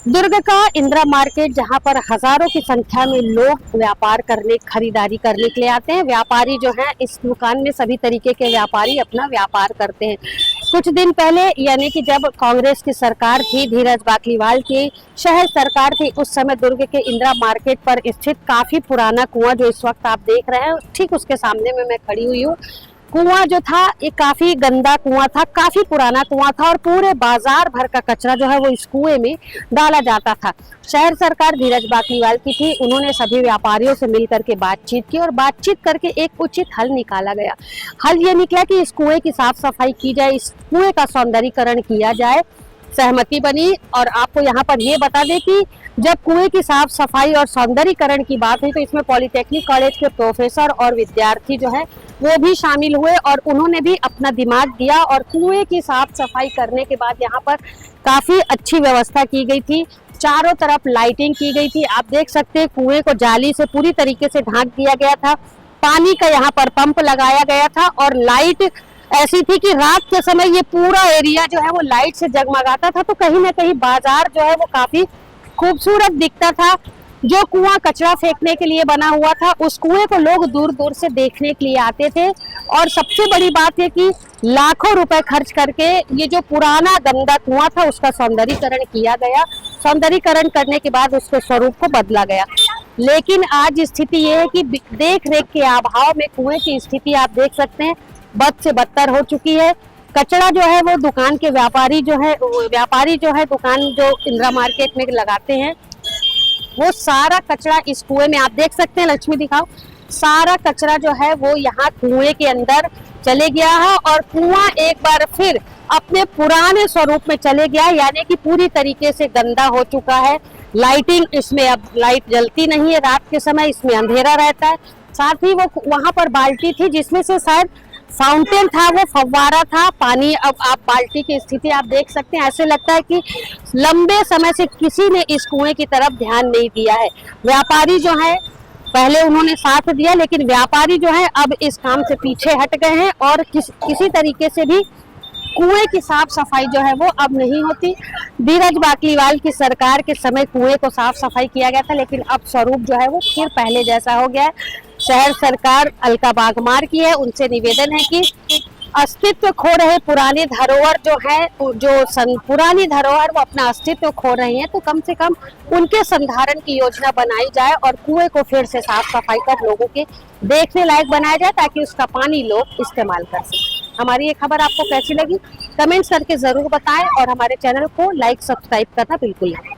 दुर्ग का इंदिरा मार्केट, जहां पर हजारों की संख्या में लोग व्यापार करने, खरीदारी करने के लिए आते हैं। व्यापारी जो हैं, इस दुकान में सभी तरीके के व्यापारी अपना व्यापार करते हैं। कुछ दिन पहले, यानी कि जब कांग्रेस की सरकार थी, धीरज बाकलीवाल की शहर सरकार थी, उस समय दुर्ग के इंदिरा मार्केट पर स्थित काफी पुराना कुआं, जो इस वक्त आप देख रहे हैं, ठीक उसके सामने में मैं खड़ी हुई हूँ। कुआं जो था, ये काफी गंदा कुआं था, काफी पुराना कुआं था और पूरे बाजार भर का कचरा जो है वो इस कुएं में डाला जाता था। शहर सरकार धीरज बाकलीवाल की थी, उन्होंने सभी व्यापारियों से मिलकर के बातचीत की और बातचीत करके एक उचित हल निकाला गया। हल ये निकला कि इस कुएं की साफ सफाई की जाए, इस कुएं का सौंदर्यीकरण किया जाए। सहमति बनी। और आपको यहाँ पर ये बता दें कि जब कुएं की साफ सफाई और सौंदर्यीकरण की बात हुई, तो इसमें पॉलिटेक्निक कॉलेज के प्रोफेसर और विद्यार्थी जो है वो भी शामिल हुए और उन्होंने भी अपना दिमाग दिया और कुएं की साफ सफाई करने के बाद यहाँ पर काफी अच्छी व्यवस्था की गई थी। चारों तरफ लाइटिंग की गई थी। आप देख सकते हैं कुएं को जाली से पूरी तरीके से ढांक दिया गया था। पानी का यहाँ पर पंप लगाया गया था और लाइट ऐसी थी कि रात के समय ये पूरा एरिया जो है वो लाइट से जगमगाता था। तो कहीं ना कहीं बाजार जो है वो काफी खूबसूरत दिखता था। जो कुआं कचरा फेंकने के लिए बना हुआ था, उस कुएं को लोग दूर दूर से देखने के लिए आते थे। और सबसे बड़ी बात है कि लाखों रुपए खर्च करके ये जो पुराना गंदा कुआं था उसका सौंदर्यीकरण किया गया। सौंदर्यीकरण करने के बाद उसके स्वरूप को बदला गया। लेकिन आज स्थिति ये है कि देख रेख के अभाव में कुएं की स्थिति आप देख सकते हैं बद से बदतर हो चुकी है। कचरा जो है वो दुकान के व्यापारी जो है दुकान जो इंदिरा मार्केट में लगाते हैं, वो सारा कचरा इस कुएं में आप देख सकते हैं। लक्ष्मी दिखाओ, सारा कचरा जो है वो यहाँ कुएं के अंदर चले गया है और कुआं एक बार फिर अपने पुराने स्वरूप में चले गया, यानी कि पूरी तरीके से गंदा हो चुका है। लाइटिंग, इसमें अब लाइट जलती नहीं है रात के समय, इसमें अंधेरा रहता है। साथ ही वो वहां पर बाल्टी थी जिसमें से शायद फाउंटेन था, वो फव्वारा था पानी। अब आप बाल्टी की स्थिति आप देख सकते हैं, ऐसे लगता है कि लंबे समय से किसी ने इस कुएं की तरफ ध्यान नहीं दिया है। व्यापारी जो है, पहले उन्होंने साथ दिया, लेकिन व्यापारी जो है अब इस काम से पीछे हट गए हैं और किसी तरीके से भी कुएं की साफ सफाई जो है वो अब नहीं होती। धीरज बाकलीवाल की सरकार के समय कुएं को साफ सफाई किया गया था, लेकिन अब स्वरूप जो है वो फिर पहले जैसा हो गया है। शहर सरकार अलका बागमार की है, उनसे निवेदन है कि अस्तित्व खो रहे पुरानी धरोहर जो है, पुरानी धरोहर वो अपना अस्तित्व खो रही है, तो कम से कम उनके संधारण की योजना बनाई जाए और कुएं को फिर से साफ सफाई कर लोगों के देखने लायक बनाया जाए, ताकि उसका पानी लोग इस्तेमाल कर सकें। हमारी ये खबर आपको कैसी लगी, कमेंट्स करके जरूर बताएं और हमारे चैनल को लाइक सब्सक्राइब करना बिल्कुल नहीं।